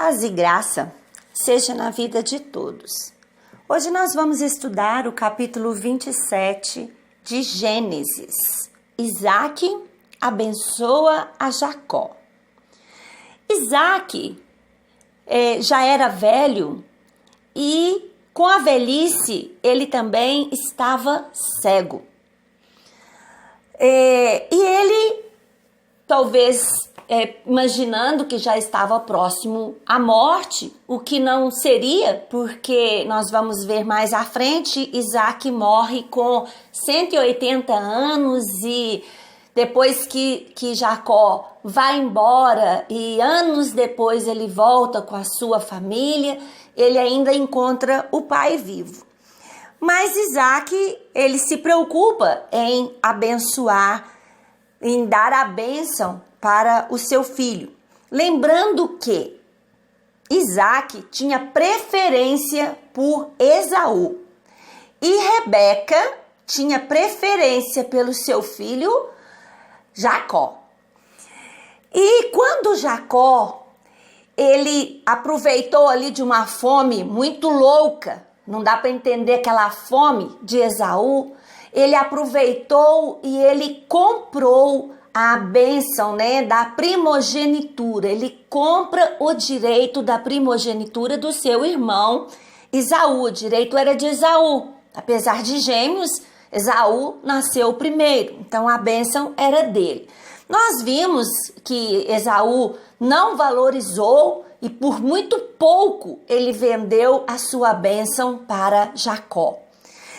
Paz e graça seja na vida de todos. Hoje nós vamos estudar o capítulo 27 de Gênesis. Isaac abençoa a Jacó. Isaac já era velho e com a velhice ele também estava cego. E ele, talvez imaginando que já estava próximo à morte, o que não seria, porque nós vamos ver mais à frente, Isaac morre com 180 anos e depois que Jacó vai embora e anos depois ele volta com a sua família, ele ainda encontra o pai vivo. Mas Isaac, ele se preocupa em abençoar, em dar a bênção para o seu filho. Lembrando que Isaac tinha preferência por Esaú e Rebeca tinha preferência pelo seu filho Jacó. E quando Jacó, ele aproveitou ali de uma fome muito louca, não dá para entender aquela fome de Esaú, ele aproveitou e ele comprou a bênção, da primogenitura. Ele compra o direito da primogenitura do seu irmão Esaú. O direito era de Esaú. Apesar de gêmeos, Esaú nasceu primeiro. Então a bênção era dele. Nós vimos que Esaú não valorizou e por muito pouco ele vendeu a sua bênção para Jacó.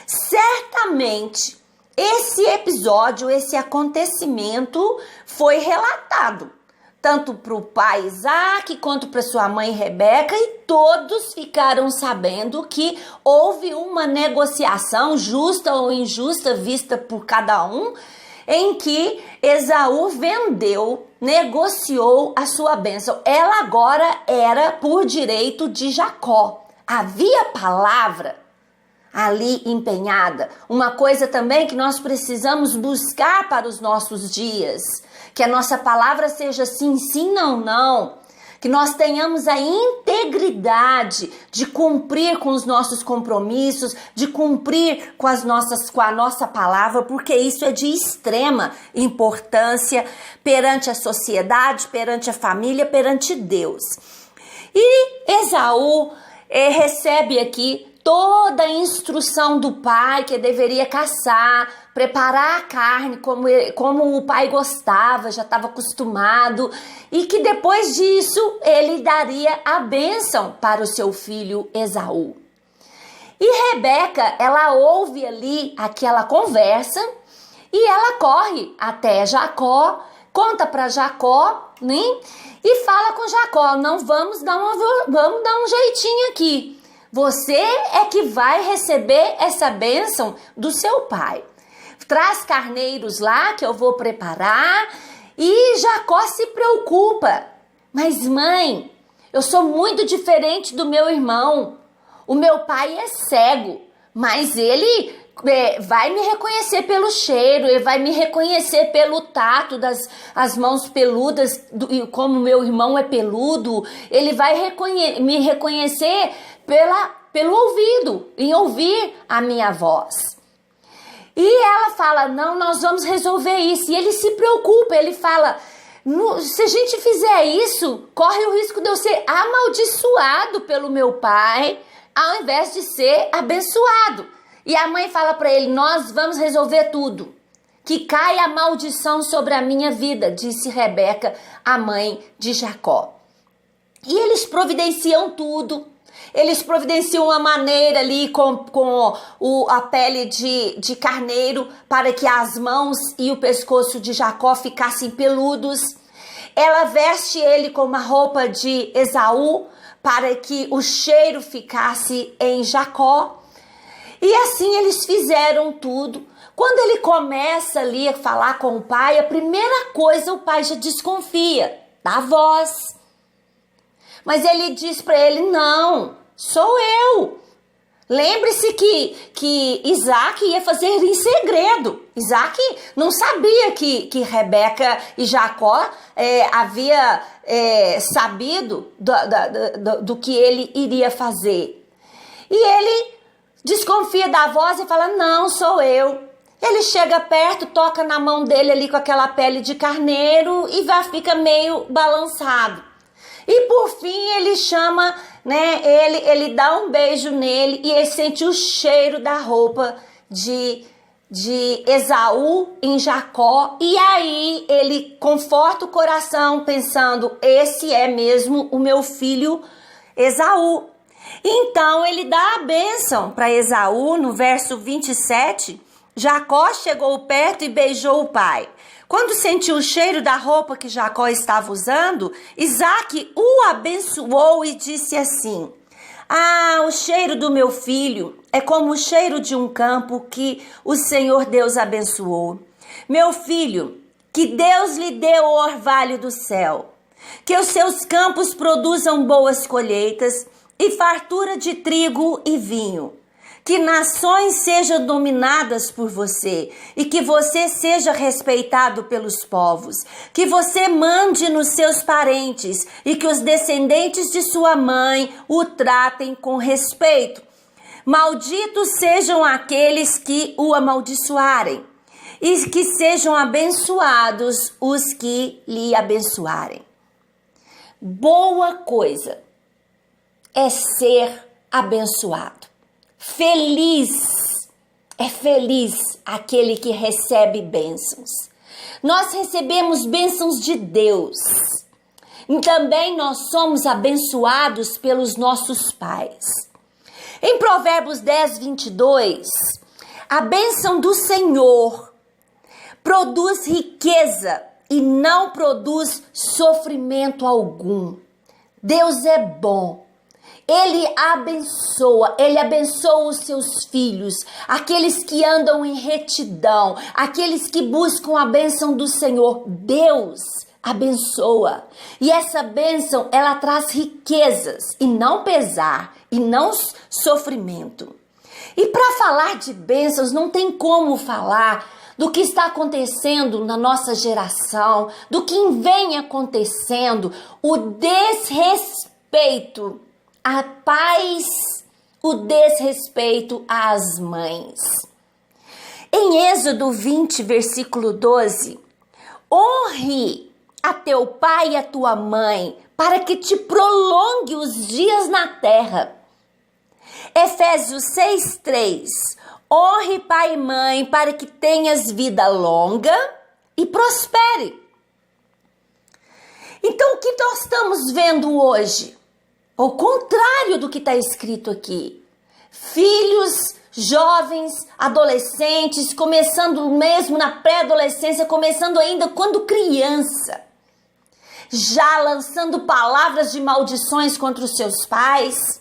Certamente esse episódio, esse acontecimento foi relatado tanto para o pai Isaac quanto para sua mãe Rebeca e todos ficaram sabendo que houve uma negociação justa ou injusta vista por cada um em que Esaú vendeu, negociou a sua bênção. Ela agora era por direito de Jacó. Havia palavra ali empenhada. Uma coisa também que nós precisamos buscar para os nossos dias, que a nossa palavra seja sim, sim, não, não, que nós tenhamos a integridade de cumprir com os nossos compromissos, de cumprir com a nossa palavra, porque isso é de extrema importância perante a sociedade, perante a família, perante Deus. E Esaú recebe aqui toda a instrução do pai que deveria caçar, preparar a carne como o pai gostava, já estava acostumado, e que depois disso ele daria a bênção para o seu filho Esaú. E Rebeca, ela ouve ali aquela conversa e ela corre até Jacó, conta para Jacó, né? E fala com Jacó, não vamos dar um jeitinho aqui. Você é que vai receber essa bênção do seu pai. Traz carneiros lá que eu vou preparar. E Jacó se preocupa. Mas mãe, eu sou muito diferente do meu irmão. O meu pai é cego, mas ele vai me reconhecer pelo cheiro, ele vai me reconhecer pelo tato das mãos peludas, como meu irmão é peludo. Ele vai me reconhecer pelo ouvido, em ouvir a minha voz. E ela fala, não, nós vamos resolver isso. E ele se preocupa, ele fala, se a gente fizer isso, corre o risco de eu ser amaldiçoado pelo meu pai, ao invés de ser abençoado. E a mãe fala para ele, nós vamos resolver tudo. Que caia a maldição sobre a minha vida, disse Rebeca, a mãe de Jacó. E eles providenciam tudo. Eles providenciam uma maneira ali com a pele de carneiro para que as mãos e o pescoço de Jacó ficassem peludos. Ela veste ele com uma roupa de Esaú para que o cheiro ficasse em Jacó. E assim eles fizeram tudo. Quando ele começa ali a falar com o pai, a primeira coisa o pai já desconfia da voz. Mas ele diz para ele, não, sou eu. Lembre-se que Isaac ia fazer em segredo. Isaac não sabia que Rebeca e Jacó havia sabido do que ele iria fazer. E ele desconfia da voz e fala, não, sou eu. Ele chega perto, toca na mão dele ali com aquela pele de carneiro e fica meio balançado. E por fim ele chama, né? Ele dá um beijo nele e ele sente o cheiro da roupa de Esaú em Jacó. E aí ele conforta o coração pensando, esse é mesmo o meu filho Esaú. Então ele dá a bênção para Esaú no verso 27. Jacó chegou perto e beijou o pai. Quando sentiu o cheiro da roupa que Jacó estava usando, Isaac o abençoou e disse assim, o cheiro do meu filho é como o cheiro de um campo que o Senhor Deus abençoou. Meu filho, que Deus lhe dê o orvalho do céu, que os seus campos produzam boas colheitas e fartura de trigo e vinho. Que nações sejam dominadas por você e que você seja respeitado pelos povos. Que você mande nos seus parentes e que os descendentes de sua mãe o tratem com respeito. Malditos sejam aqueles que o amaldiçoarem e que sejam abençoados os que lhe abençoarem. Boa coisa é ser abençoado. Feliz aquele que recebe bênçãos. Nós recebemos bênçãos de Deus. E também nós somos abençoados pelos nossos pais. Em Provérbios 10, 22, a bênção do Senhor produz riqueza e não produz sofrimento algum. Deus é bom. Ele abençoa os seus filhos, aqueles que andam em retidão, aqueles que buscam a bênção do Senhor. Deus abençoa. E essa bênção, ela traz riquezas e não pesar, e não sofrimento. E para falar de bênçãos, não tem como falar do que está acontecendo na nossa geração, do que vem acontecendo, o desrespeito a pais, o desrespeito às mães. Em Êxodo 20, versículo 12, honre a teu pai e a tua mãe, para que te prolongue os dias na terra. Efésios 6, 3, honre pai e mãe, para que tenhas vida longa e prospere. Então, o que nós estamos vendo hoje? Ao contrário do que está escrito aqui. Filhos, jovens, adolescentes, começando mesmo na pré-adolescência, começando ainda quando criança, já lançando palavras de maldições contra os seus pais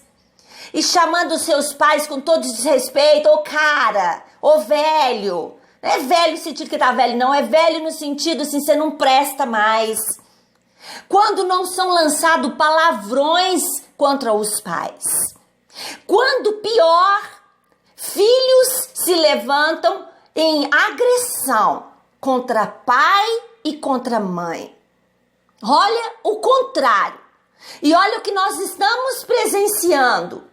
e chamando os seus pais com todo desrespeito, ô cara, ô velho. Não é velho no sentido que tá velho, não, é velho no sentido assim, você não presta mais. Quando não são lançados palavrões contra os pais. Quando pior, filhos se levantam em agressão contra pai e contra mãe. Olha o contrário. E olha o que nós estamos presenciando.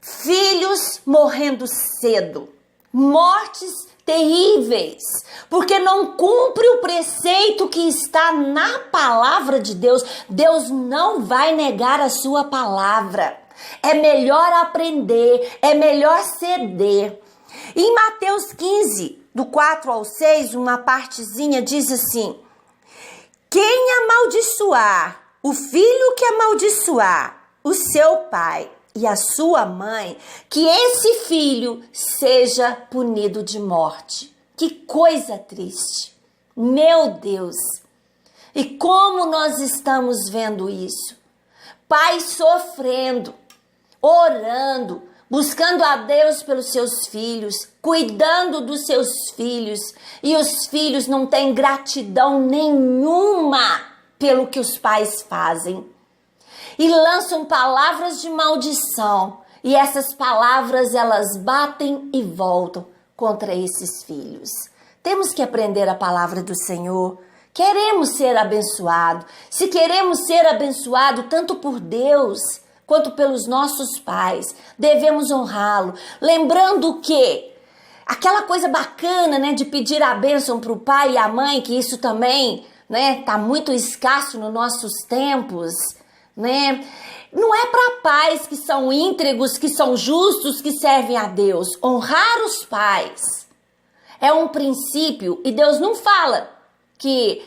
Filhos morrendo cedo. Mortes terríveis, porque não cumpre o preceito que está na palavra de Deus. Deus não vai negar a sua palavra. É melhor aprender, é melhor ceder. Em Mateus 15, do 4 ao 6, uma partezinha diz assim: quem amaldiçoar o filho que amaldiçoar o seu pai e a sua mãe, que esse filho seja punido de morte. Que coisa triste. Meu Deus. E como nós estamos vendo isso? Pais sofrendo, orando, buscando a Deus pelos seus filhos, cuidando dos seus filhos, e os filhos não têm gratidão nenhuma pelo que os pais fazem. E lançam palavras de maldição. E essas palavras, elas batem e voltam contra esses filhos. Temos que aprender a palavra do Senhor. Queremos ser abençoados. Se queremos ser abençoados tanto por Deus quanto pelos nossos pais, devemos honrá-lo. Lembrando que aquela coisa bacana, né, de pedir a bênção para o pai e a mãe, que isso também, né, tá muito escasso nos nossos tempos, né? Não é para pais que são íntegros, que são justos, que servem a Deus. Honrar os pais é um princípio e Deus não fala que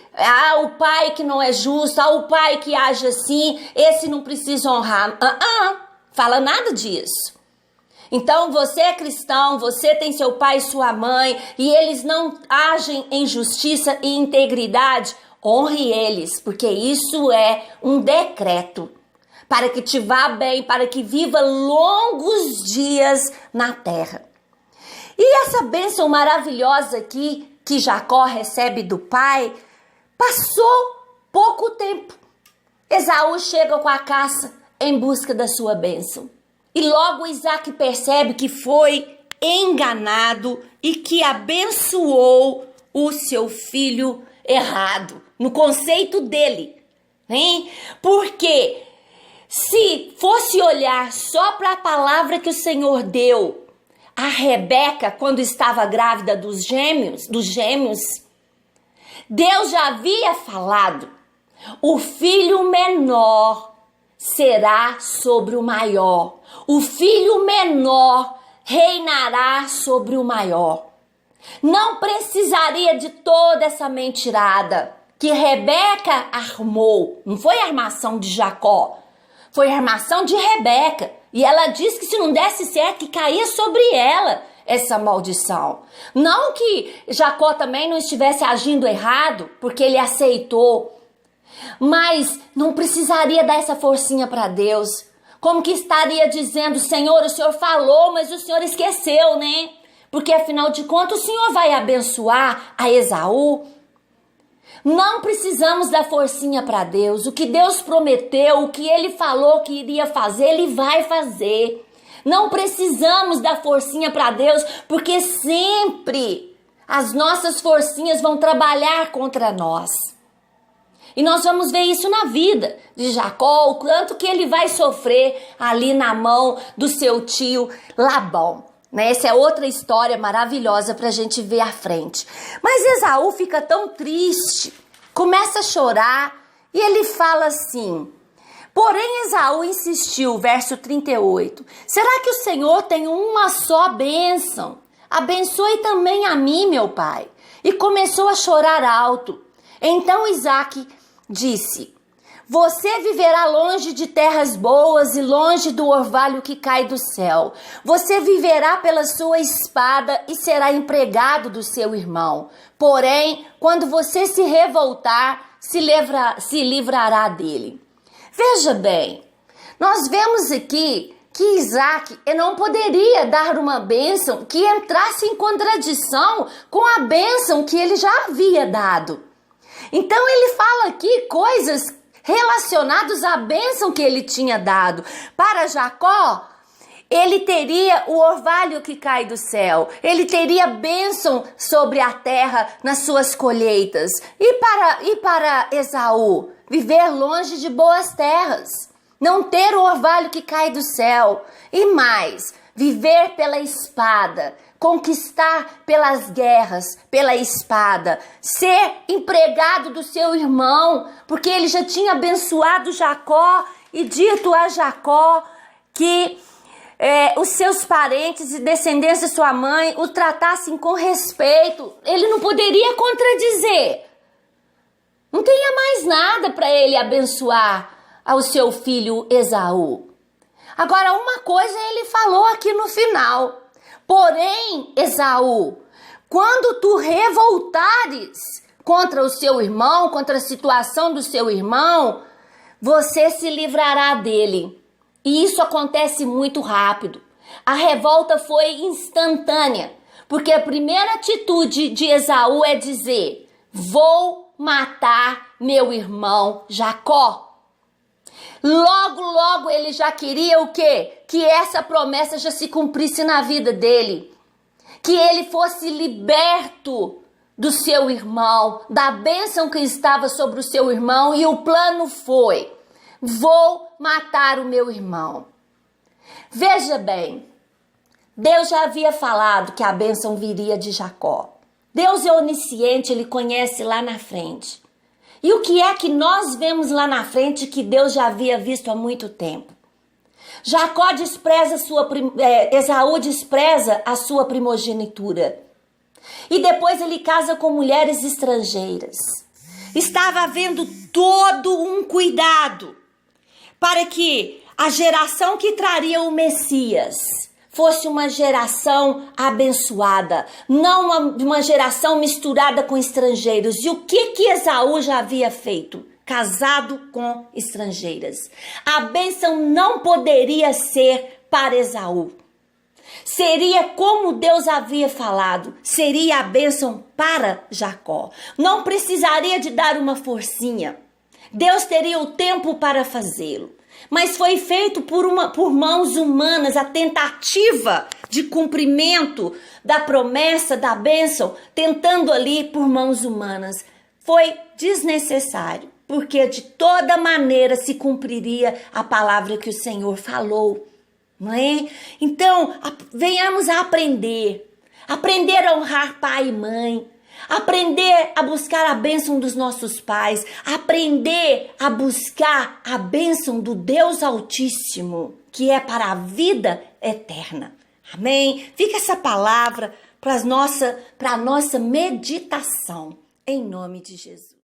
o pai que não é justo, o pai que age assim, esse não precisa honrar. Fala nada disso. Então você é cristão, você tem seu pai e sua mãe e eles não agem em justiça e integridade, honre eles, porque isso é um decreto para que te vá bem, para que viva longos dias na terra. E essa bênção maravilhosa aqui que Jacó recebe do pai, passou pouco tempo. Esaú chega com a caça em busca da sua bênção. E logo Isaac percebe que foi enganado e que abençoou o seu filho errado, no conceito dele, hein? Porque se fosse olhar só para a palavra que o Senhor deu a Rebeca quando estava grávida dos gêmeos, Deus já havia falado: o filho menor será sobre o maior, o filho menor reinará sobre o maior. Não precisaria de toda essa mentirada que Rebeca armou. Não foi armação de Jacó, foi armação de Rebeca. E ela disse que se não desse certo, que caía sobre ela essa maldição. Não que Jacó também não estivesse agindo errado, porque ele aceitou. Mas não precisaria dar essa forcinha para Deus. Como que estaria dizendo: Senhor, o Senhor falou, mas o Senhor esqueceu, né? Porque afinal de contas o Senhor vai abençoar a Esaú. Não precisamos dar forcinha para Deus. O que Deus prometeu, o que Ele falou que iria fazer, Ele vai fazer. Não precisamos dar forcinha para Deus, porque sempre as nossas forcinhas vão trabalhar contra nós. E nós vamos ver isso na vida de Jacó, o quanto que ele vai sofrer ali na mão do seu tio Labão. Né? Essa é outra história maravilhosa para a gente ver à frente. Mas Esaú fica tão triste, começa a chorar e ele fala assim: porém Esaú insistiu, verso 38, será que o Senhor tem uma só bênção? Abençoe também a mim, meu pai. E começou a chorar alto. Então Isaque disse: você viverá longe de terras boas e longe do orvalho que cai do céu. Você viverá pela sua espada e será empregado do seu irmão. Porém, quando você se revoltar, se livrará dele. Veja bem, nós vemos aqui que Isaac não poderia dar uma bênção que entrasse em contradição com a bênção que ele já havia dado. Então ele fala aqui coisas relacionados à bênção que ele tinha dado. Para Jacó, ele teria o orvalho que cai do céu, ele teria bênção sobre a terra nas suas colheitas. E para Esaú, viver longe de boas terras, não ter o orvalho que cai do céu. E mais, viver pela espada, conquistar pelas guerras, pela espada, ser empregado do seu irmão, porque ele já tinha abençoado Jacó e dito a Jacó que os seus parentes e descendentes de sua mãe o tratassem com respeito. Ele não poderia contradizer. Não tinha mais nada para ele abençoar ao seu filho Esaú. Agora, uma coisa ele falou aqui no final: porém, Esaú, quando tu revoltares contra o seu irmão, contra a situação do seu irmão, você se livrará dele. E isso acontece muito rápido. A revolta foi instantânea, porque a primeira atitude de Esaú é dizer: vou matar meu irmão Jacó. Logo ele já queria o quê? Que essa promessa já se cumprisse na vida dele. Que ele fosse liberto do seu irmão, da bênção que estava sobre o seu irmão, e o plano foi: vou matar o meu irmão. Veja bem, Deus já havia falado que a bênção viria de Jacó. Deus é onisciente, ele conhece lá na frente. E o que é que nós vemos lá na frente que Deus já havia visto há muito tempo? Jacó despreza Esaú despreza a sua primogenitura. E depois ele casa com mulheres estrangeiras. Estava havendo todo um cuidado para que a geração que traria o Messias fosse uma geração abençoada, não uma geração misturada com estrangeiros. E o que Esaú já havia feito? Casado com estrangeiras. A bênção não poderia ser para Esaú. Seria como Deus havia falado, seria a bênção para Jacó. Não precisaria de dar uma forcinha. Deus teria o tempo para fazê-lo. Mas foi feito por mãos humanas, a tentativa de cumprimento da promessa, da bênção, tentando ali por mãos humanas. Foi desnecessário, porque de toda maneira se cumpriria a palavra que o Senhor falou, não é? Então, venhamos a aprender a honrar pai e mãe, aprender a buscar a bênção dos nossos pais, aprender a buscar a bênção do Deus Altíssimo, que é para a vida eterna. Amém? Fica essa palavra para a nossa meditação, em nome de Jesus.